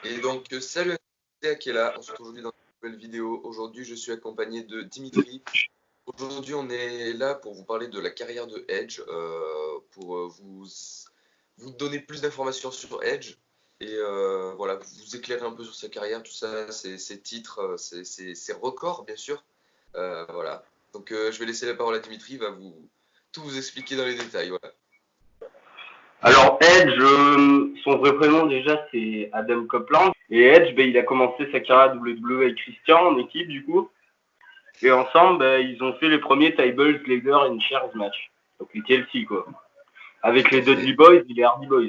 Et donc, salut à tous qui est là. On se retrouve aujourd'hui dans une nouvelle vidéo. Aujourd'hui, je suis accompagné de Dimitri. Aujourd'hui, on est là pour vous parler de la carrière de Edge, pour vous donner plus d'informations sur Edge et voilà, vous éclairer un peu sur sa carrière, tout ça, ses titres, ses records, bien sûr. Voilà. Donc, je vais laisser la parole à Dimitri. Il va tout vous expliquer dans les détails. Voilà. Alors Edge, son vrai prénom déjà c'est Adam Copeland. Et Edge, il a commencé sa carrière WWE avec Christian en équipe du coup. Et ensemble, ils ont fait les premiers Tables, Leather and Chairs match. Donc les TLC quoi. Avec Tout les à fait. Dudley Boys et les Hardy Boys.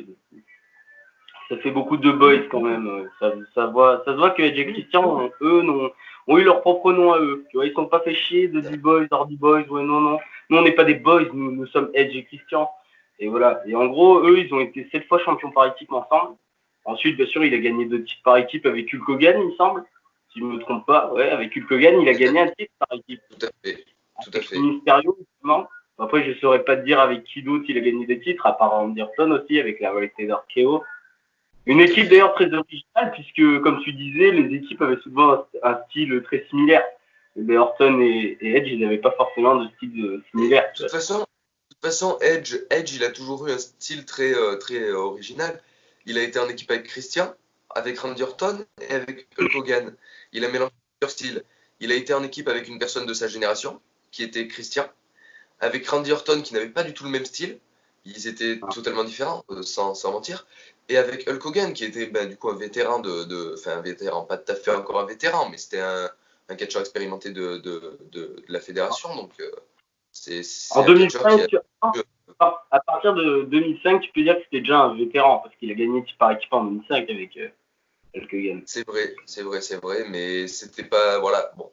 Ça fait beaucoup de boys quand même. Ça se voit que Edge et Christian, eux, ont eu leur propre nom à eux. Tu vois, ils sont pas fait chier, Dudley Boys, Hardy Boys, ouais non, non. Nous on n'est pas des boys, nous sommes Edge et Christian. Et voilà. Et en gros, eux, ils ont été 7 fois champions par équipe ensemble. Ensuite, bien sûr, il a gagné 2 titres par équipe avec Hulk Hogan, il me semble. Si je ne me trompe pas, ouais, avec Hulk Hogan, il a gagné un titre par équipe. Tout à fait. Tout à Avec fait. Mysterio, justement. Après, je ne saurais pas te dire avec qui d'autre il a gagné des titres, à part Randy Orton aussi, avec la Riot RKO. Une Tout à équipe fait. d'ailleurs très originale, puisque, comme tu disais, les équipes avaient souvent un style très similaire. Mais Orton et Edge, ils n'avaient pas forcément de style Et similaire. de toute façon, Edge, il a toujours eu un style très original. Il a été en équipe avec Christian, avec Randy Orton et avec Hulk Hogan. Il a mélangé plusieurs styles. Il a été en équipe avec une personne de sa génération, qui était Christian, avec Randy Orton, qui n'avait pas du tout le même style. Ils étaient totalement différents, sans mentir. Et avec Hulk Hogan, qui était du coup un vétéran enfin un vétéran, pas tout à fait encore un vétéran, mais c'était un catcheur expérimenté de la fédération. Donc En c'est un catcheur qui a 2005, à partir de 2005, tu peux dire que c'était déjà un vétéran, parce qu'il a gagné équipe par équipe en 2005 avec Hulk Hogan. c'est vrai, mais c'était pas. Voilà, bon.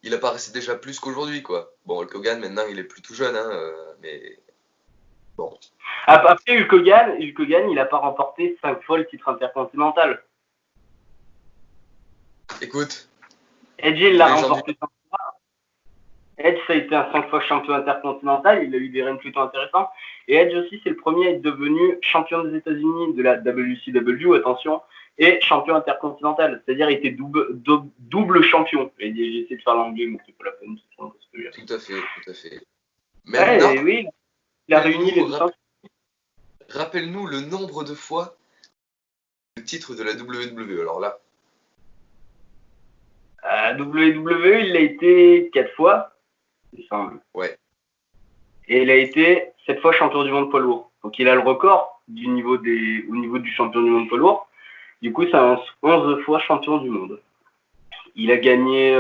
Il apparaissait déjà plus qu'aujourd'hui, quoi. Bon, Hulk Hogan, maintenant, il est plus tout jeune, hein, mais bon. Après Hulk Hogan, il n'a pas remporté 5 fois le titre intercontinental. Écoute, Edge, il les l'a légendes du. remporté 5 fois. Edge, ça a été un 5 fois champion intercontinental. Il a eu des règnes plutôt intéressants. Et Edge aussi, c'est le premier à être devenu champion des États-Unis de la WCW, attention, et champion intercontinental. C'est-à-dire, il était double champion. J'ai essayé de faire l'anglais, mais c'est pas la peine. Tout à fait, tout à fait. Ouais, Maintenant, et oui, il a réuni rappelle-nous les deux rappel- ceintures. rappelle-nous le nombre de fois le titre de la WWE. Alors là, À WWE, il a été 4 fois, il semble. ouais, Et il a été 7 fois champion du monde poids lourd. Donc il a le record au niveau du champion du monde poids lourd. Du coup, c'est un 11 fois champion du monde. Il a gagné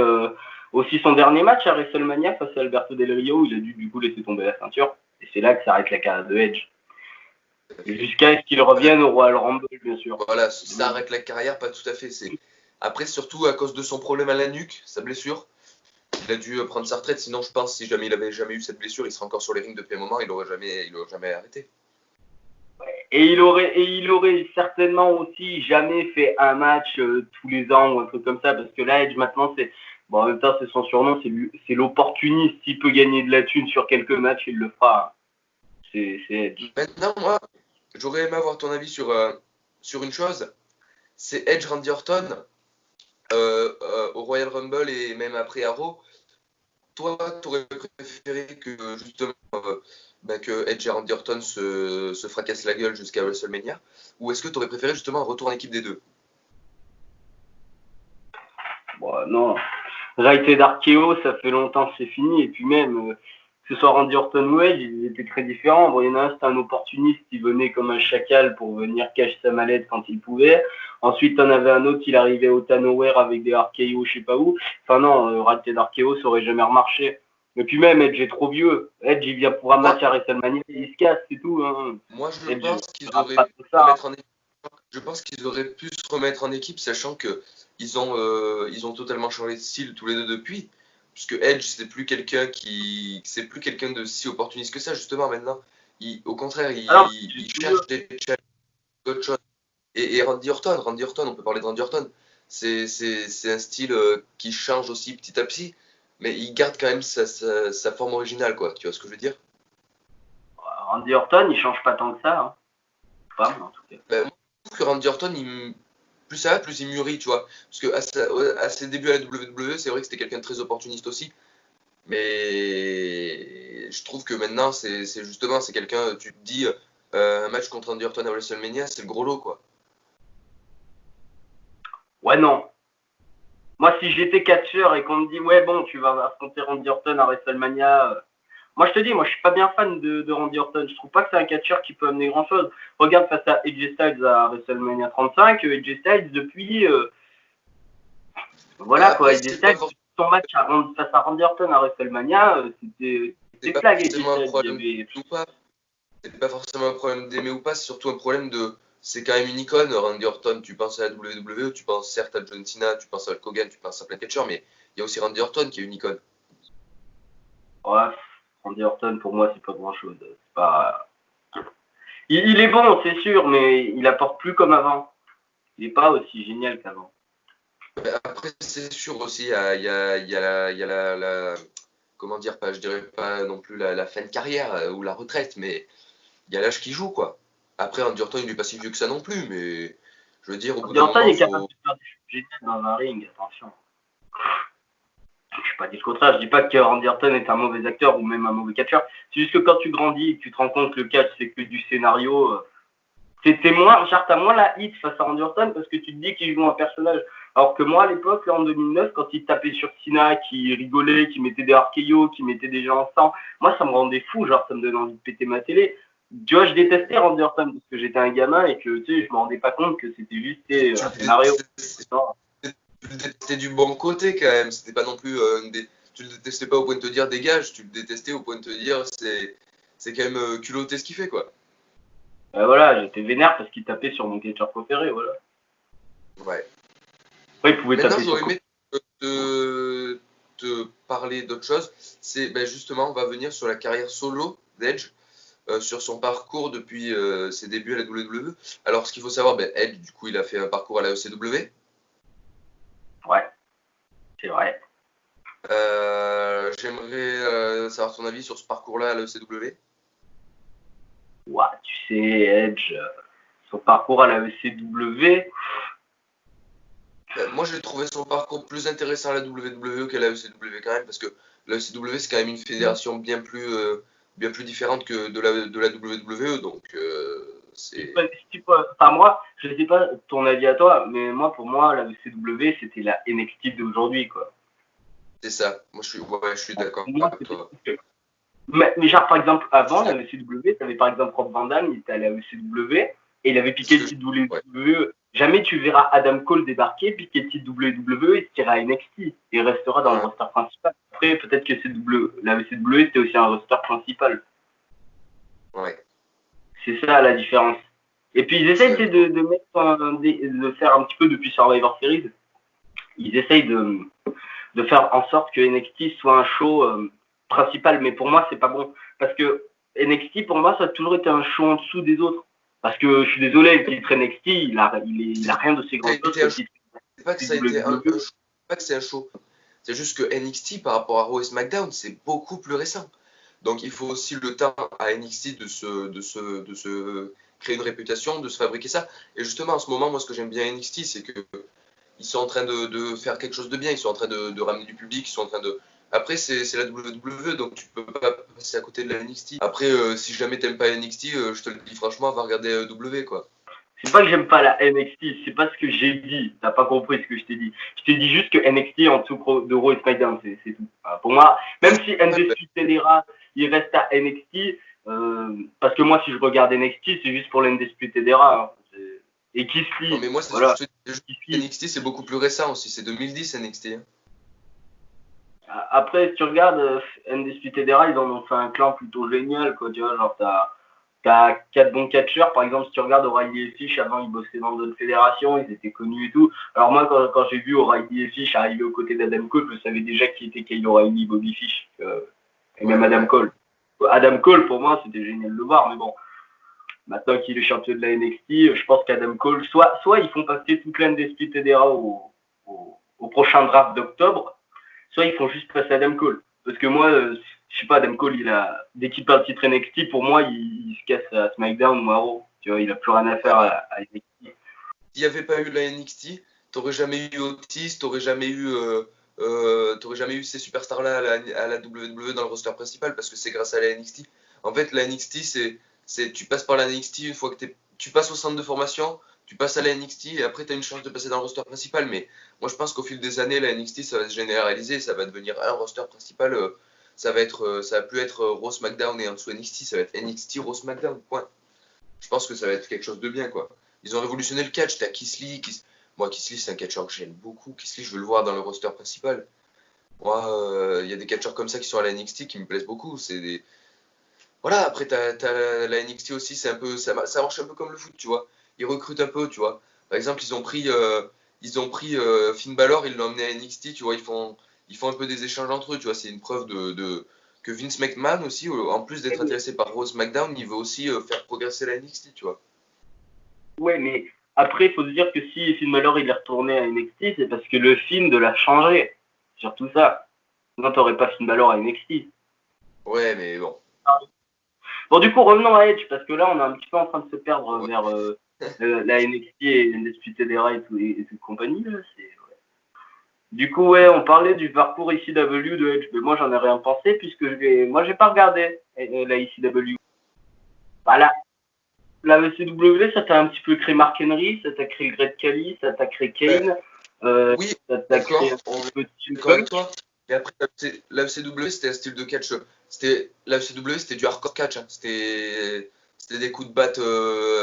aussi son dernier match à WrestleMania face à Alberto Del Rio. Il a dû du coup laisser tomber la ceinture. Et c'est là que s'arrête la carrière de Edge. tout à Et fait. jusqu'à ce qu'il revienne au Royal Rumble, bien sûr. Voilà, ça arrête la carrière, pas tout à fait. Après, surtout à cause de son problème à la nuque, sa blessure. Il a dû prendre sa retraite, sinon je pense si jamais il avait jamais eu cette blessure, il serait encore sur les rings depuis un moment, il aurait jamais arrêté. Et il aurait certainement aussi jamais fait un match tous les ans ou un truc comme ça, parce que là, Edge, maintenant, bon, en même temps, c'est son surnom, c'est l'opportuniste. S'il peut gagner de la thune sur quelques matchs, il le fera. C'est Edge. Maintenant, moi, j'aurais aimé avoir ton avis sur une chose. C'est Edge Randy Orton au Royal Rumble et même après à Raw. Toi, t'aurais préféré que justement que Edge et Randy Orton se fracassent la gueule jusqu'à WrestleMania, ou est-ce que t'aurais préféré justement un retour en équipe des deux? Bon, non. Rated Archeo, ça fait longtemps que c'est fini. Et puis même, que ce soit Randy Orton ou Edge, ils étaient très différents. Bon, il y en a un, c'était un opportuniste, il venait comme un chacal pour venir cacher sa mallette quand il pouvait. Ensuite, t'en avais un autre, il arrivait au Tanoware avec des Archeo, je sais pas où. Enfin non, Rated Archeo, ça aurait jamais remarché. Et puis même, Edge est trop vieux. Edge, il vient pour un Moi, match à WrestleMania, il se casse, c'est tout. Hein. moi, je Edge, pense il qu'ils rate auraient pas pu tout se ça. Hein. remettre en équipe. Je pense qu'ils auraient pu se remettre en équipe, sachant que ils ont totalement changé de style tous les deux depuis. Puisque Edge, c'est plus quelqu'un de si opportuniste que ça, justement, maintenant. Au contraire, Alors, il cherche des challenges, d'autres choses. Et Randy Orton, on peut parler de Randy Orton. C'est un style qui change aussi petit à petit, mais il garde quand même sa forme originale, quoi. Tu vois ce que je veux dire? Randy Orton, il change pas tant que ça. Hein. Pas, en tout cas. Ben, moi, je trouve que Randy Orton, plus ça va, plus il mûrit, tu vois. Parce que à ses débuts à la WWE, c'est vrai que c'était quelqu'un de très opportuniste aussi. Mais je trouve que maintenant, c'est justement, c'est quelqu'un, tu te dis, un match contre Randy Orton à WrestleMania, c'est le gros lot, quoi. Ouais, non. Moi, si j'étais catcheur et qu'on me dit, ouais, bon, tu vas affronter Randy Orton à WrestleMania. Moi, je te dis, moi, je suis pas bien fan de Randy Orton. Je trouve pas que c'est un catcheur qui peut amener grand chose. Regarde face à AJ Styles à WrestleMania 35. AJ Styles, depuis, voilà, quoi. Après, AJ Styles, son match face à Randy Orton à WrestleMania, c'était pas flag, AJ forcément un Styles. problème ou pas. C'est pas forcément un problème d'aimer ou pas, c'est surtout un problème de. C'est quand même une icône, Randy Orton. Tu penses à la WWE, tu penses certes à John Cena, tu penses à Hulk Hogan, tu penses à plein de catcheurs, mais il y a aussi Randy Orton qui est une icône. Ouais, Randy Orton, pour moi, c'est pas grand chose. C'est pas. Il est bon, c'est sûr, mais il apporte plus comme avant. Il est pas aussi génial qu'avant. Après, c'est sûr aussi, il y a comment dire, pas, je dirais pas non plus la fin de carrière ou la retraite, mais il y a l'âge qui joue, quoi. Après, Randy Orton, il est pas si vieux que ça non plus, mais je veux dire, au bout Randy d'un Orton moment, est capable faut. de faire des choses géniales dans un ring, attention. Je suis pas dit le contraire, je dis pas que Randy Orton est un mauvais acteur ou même un mauvais catcheur. C'est juste que quand tu grandis et que tu te rends compte que le catch c'est que du scénario, t'es moins, genre t'as moins la hit face à Randy Orton parce que tu te dis qu'il joue un personnage. Alors que moi à l'époque, là en 2009, quand il tapait sur Cena, qui rigolait, qui mettait des RKO, qui mettait des gens en sang, moi ça me rendait fou, genre ça me donnait envie de péter ma télé. Tu vois, je détestais Randy Orton parce que j'étais un gamin et que tu sais, je me rendais pas compte que c'était juste Tu un scénario. le détestais du bon côté quand même. C'était pas non plus tu le détestais pas au point de te dire dégage, tu le détestais au point de te dire c'est quand même culotté ce qu'il fait quoi. Voilà, j'étais vénère parce qu'il tapait sur mon catcheur préféré, voilà. Ouais. Après, il pouvait Maintenant taper sur j'aurais quoi. aimé te parler d'autre chose. C'est ben, justement on va venir sur la carrière solo d'Edge. Sur son parcours depuis ses débuts à la WWE. Alors, ce qu'il faut savoir, ben, Edge, du coup, il a fait un parcours à la ECW. Ouais, c'est vrai. J'aimerais savoir ton avis sur ce parcours-là à la ECW. Ouais, tu sais, Edge, son parcours à la ECW. Moi, j'ai trouvé son parcours plus intéressant à la WWE qu'à la ECW quand même, parce que la ECW, c'est quand même une fédération bien plus différente que de la WWE, donc c'est Enfin, moi, je sais pas ton avis à toi, mais moi, pour moi, la ECW, c'était la NXT d'aujourd'hui, quoi. ça. Moi, je suis d'accord Pour moi, avec c'était. toi. Mais genre, par exemple, avant la ECW, tu avais par exemple Rob Van Dam, il était à la ECW et il avait C'est ce piqué que le titre ouais. WWE. Jamais tu verras Adam Cole débarquer, piquer le titre WWE et se tirer à NXT. Et il restera dans le roster principal. Après, peut-être que la ECW, c'était aussi un roster principal. Ouais. C'est ça la différence. Et puis, ils essayent de de faire un petit peu depuis Survivor Series. Ils essayent de faire en sorte que NXT soit un show principal, mais pour moi, c'est pas bon. Parce que NXT, pour moi, ça a toujours été un show en dessous des autres. Parce que je suis désolé, le titre NXT, il a rien de si grand chose que le titre C'est pas que ça a été WWE. show, pas que c'est un show. C'est juste que NXT par rapport à Raw et SmackDown, c'est beaucoup plus récent. Donc il faut aussi le temps à NXT de se créer une réputation, de se fabriquer ça. Et justement, en ce moment, moi, ce que j'aime bien NXT, c'est que ils sont en train de faire quelque chose de bien. Ils sont en train de ramener du public. Ils sont en train de. Après, c'est la WWE, donc tu peux pas passer à côté de la NXT. Après, si jamais t'aimes pas NXT, je te le dis franchement, va regarder W, quoi. C'est pas que j'aime pas la NXT, c'est pas ce que j'ai dit. T'as pas compris ce que je t'ai dit. Je t'ai dit juste que NXT en dessous de Raw et SmackDown, c'est tout. Pour moi, même si Undisputed Era, il reste à NXT, parce que moi, si je regarde NXT, c'est juste pour l'Undisputed Era. Hein. Et Keith Non, Lee, mais moi, c'est voilà. juste Keith Lee. NXT, c'est beaucoup plus récent aussi. C'est 2010 NXT. Hein. Après, si tu regardes Undisputed Era, ils en ont fait un clan plutôt génial, quoi. Tu vois, genre, t'as 4 bons catcheurs. Par exemple, si tu regardes O'Reilly et Fish, avant, ils bossaient dans d'autres fédérations, ils étaient connus et tout. Alors moi, quand j'ai vu O'Reilly et Fish arriver aux côtés d'Adam Cole, je savais déjà qui était Kyle O'Reilly, Bobby Fish, et même Adam Cole. Adam Cole, pour moi, c'était génial de le voir, mais bon, maintenant qu'il est champion de la NXT, je pense qu'Adam Cole, soit ils font passer toute l'Undisputed Era au prochain draft d'octobre, soit ils font juste passer Adam Cole. Parce que moi, je sais pas, Adam Cole, dès qu'il perd le titre NXT, pour moi, il se casse à SmackDown ou à Raw. Tu vois, il a plus rien à faire à NXT. S'il n'y avait pas eu la NXT, t'aurais jamais eu Otis, t'aurais jamais eu ces superstars-là à la WWE dans le roster principal parce que c'est grâce à la NXT. En fait, la NXT, tu passes par la NXT une fois que tu passes au centre de formation, tu passes à la NXT et après tu as une chance de passer dans le roster principal. Mais moi, je pense qu'au fil des années, la NXT, ça va se généraliser, ça va devenir un roster principal. Ça va plus être Raw SmackDown et en dessous NXT, ça va être NXT Raw SmackDown. Point. Je pense que ça va être quelque chose de bien, quoi. Ils ont révolutionné le catch. T'as Keith Lee. Moi, Keith Lee, c'est un catcheur que j'aime beaucoup. Keith Lee, je veux le voir dans le roster principal. Moi, il y a des catcheurs comme ça qui sont à la NXT qui me plaisent beaucoup. Voilà, après, t'as la NXT aussi, ça marche un peu comme le foot, tu vois. Ils recrutent un peu, tu vois. Par exemple, ils ont pris Finn Balor, ils l'ont emmené à NXT, tu vois. Ils font un peu des échanges entre eux, tu vois. C'est une preuve que Vince McMahon aussi, en plus d'être intéressé par Raw SmackDown, il veut aussi faire progresser la NXT, tu vois. Ouais, mais après, il faut se dire que si Finn Balor il est retourné à NXT, c'est parce que le film l'a changé. C'est surtout ça. Sinon, t'aurais pas Finn Balor à NXT. Ouais, mais bon. Bon, du coup, revenons à Edge, parce que là, on est un petit peu en train de se perdre Ouais. vers la NXT et Undisputed Era et toute compagnie. Là. Du coup, ouais, on parlait du parcours ICW de Edge, mais moi, j'en ai rien pensé, puisque moi, j'ai pas regardé la ICW. Voilà. La WCW, ça t'a un petit peu créé Mark Henry, ça t'a créé Great Khali, ça t'a créé Ben, Kane, euh, oui, ça t'a créé d'accord, un on petit peu est de CM d'accord avec Punk. toi. Mais après, la FCW, c'était un style de catch. La FCW, c'était du hardcore catch, hein. C'était des coups de batte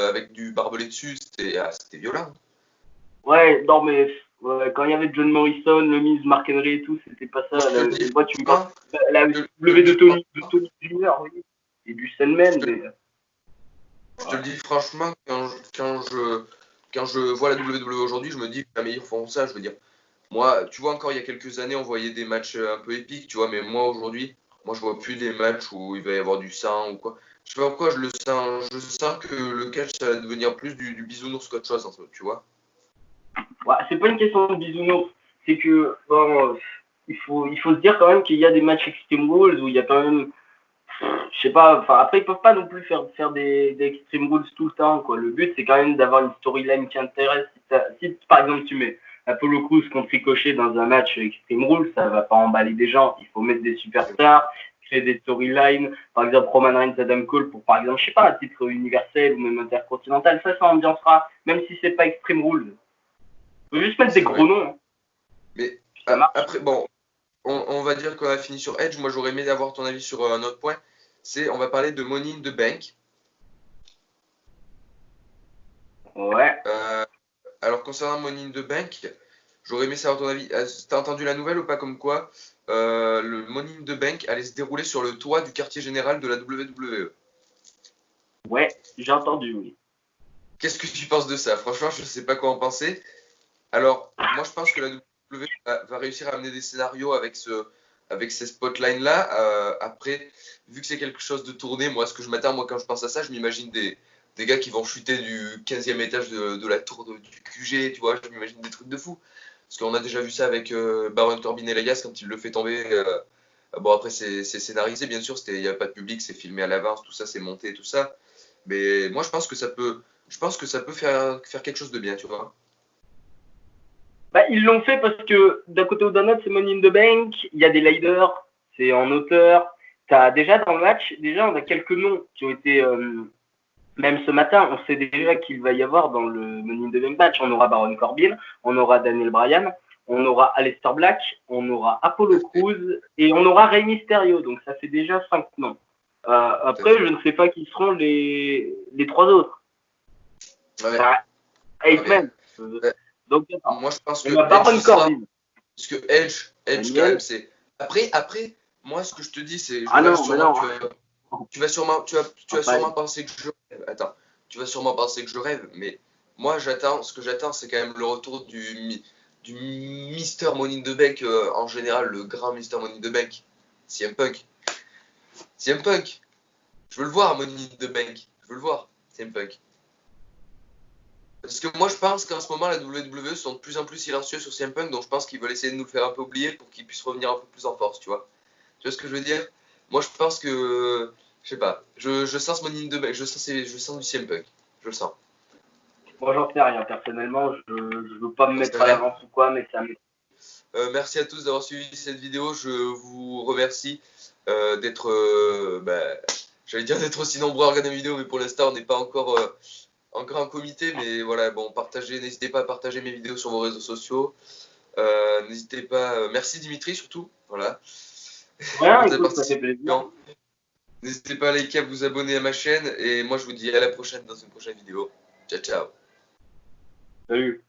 avec du barbelé dessus. C'était violent. Ouais, non, mais ouais, quand il y avait John Morrison, le Miz, Mark Henry et tout, c'était pas Moi, ça. je te le dis Moi, tu me parles franchement, la je te le W dis de franchement, Tony Jr., oui, et du je Sandman, te, mais je te le ouais. dis franchement, quand je vois la WWE aujourd'hui, je me dis que jamais ils font ça. Je veux dire, moi, tu vois, encore il y a quelques années, on voyait des matchs un peu épiques, tu vois, mais moi, aujourd'hui, moi, je vois plus des matchs où il va y avoir du sang ou quoi. Je sais pas pourquoi je le sens. Je sens que le catch, ça va devenir plus du bisounours qu'autre chose, en fait, tu vois. Ouais, c'est pas une question de bisounours, c'est que bon, il faut se dire quand même qu'il y a des matchs Extreme Rules où il y a quand même, je sais pas, enfin après ils peuvent pas non plus faire des Extreme Rules tout le temps, quoi. Le but c'est quand même d'avoir une storyline qui intéresse. Si par exemple tu mets Apollo Crews contre Ricochet dans un match Extreme Rules, ça va pas emballer des gens. Il faut mettre des superstars, créer des storylines. Par exemple Roman Reigns, Adam Cole pour par exemple, je sais pas, un titre universel ou même intercontinental, ça ambiancera, même si c'est pas Extreme Rules. Il faut juste mettre des C'est gros vrai. noms, hein, Mais puis ça marche. après, bon, on va dire qu'on a fini sur Edge. Moi, j'aurais aimé avoir ton avis sur un autre point. On va parler de Money in the Bank. Ouais. Euh, alors, concernant Money in the Bank, j'aurais aimé savoir ton avis. T'as entendu la nouvelle ou pas comme quoi le Money in the Bank allait se dérouler sur le toit du quartier général de la WWE. Ouais, j'ai entendu, oui. Qu'est-ce que tu penses de ça? Franchement, je ne sais pas quoi en penser. Alors, moi, je pense que la WWE va réussir à amener des scénarios avec ces spotlines-là. Après, vu que c'est quelque chose de tourné, moi, ce que je m'attends, moi, quand je pense à ça, je m'imagine des gars qui vont chuter du 15e étage de la tour du QG, tu vois, je m'imagine des trucs de fou. Parce qu'on a déjà vu ça avec Baron Corbin et Elias quand il le fait tomber. Bon, après, c'est scénarisé, bien sûr, il n'y a pas de public, c'est filmé à l'avance, tout ça, c'est monté, tout ça. Mais moi, je pense que ça peut faire quelque chose de bien, tu vois. Bah, ils l'ont fait parce que d'un côté ou d'un autre, c'est Money in the Bank, il y a des leaders, c'est en hauteur. T'as déjà dans le match, déjà on a quelques noms qui ont été, même ce matin, on sait déjà qu'il va y avoir dans le Money in the Bank match, on aura Baron Corbin, on aura Daniel Bryan, on aura Aleister Black, on aura Tout Apollo à fait, Crews et on aura Rey Mysterio, donc ça fait déjà 5 noms. tout à Après, fait. je ne sais pas qui seront les trois autres. Ouais, Enfin, ouais, mais Eight-Man. ouais, Donc, attends. moi je pense On que a Edge Baron y sera. Corbin. Parce que Edge quand même, Daniel. c'est. Après, moi ce que je te dis, c'est. Je Ah rêve non, mais sûrement. non. Tu vas sûrement, tu vas Enfin, sûrement penser que je rêve. Attends, tu vas sûrement penser que je rêve, mais moi ce que j'attends, c'est quand même le retour du Mister Money in the Bank en général, le grand Mister Money in the Bank. CM Punk. CM Punk. Je veux le voir, Money in the Bank. Je veux le voir, CM Punk. Parce que moi, je pense qu'en ce moment, la WWE sont de plus en plus silencieux sur CM Punk, donc je pense qu'ils veulent essayer de nous le faire un peu oublier pour qu'il puisse revenir un peu plus en force, tu vois. Tu vois ce que je veux dire? Moi, je pense que. Je sais pas. Je sens ce Money in the Bank. Je sens du CM Punk. Je le sens. Moi, j'en sais rien. Personnellement, je veux pas me J'en sais mettre à rien. l'avance ou quoi, mais ça me... Merci à tous d'avoir suivi cette vidéo. Je vous remercie d'être, j'allais dire d'être aussi nombreux à regarder mes vidéos, mais pour l'instant, on n'est pas encore en grand comité. Mais voilà, bon, n'hésitez pas à partager mes vidéos sur vos réseaux sociaux. N'hésitez pas. Merci Dimitri surtout. Voilà. Rien, Pour ta écoute, ça fait plaisir. participation. N'hésitez pas à liker, à vous abonner à ma chaîne. Et moi, je vous dis à la prochaine dans une prochaine vidéo. Ciao, ciao. Salut.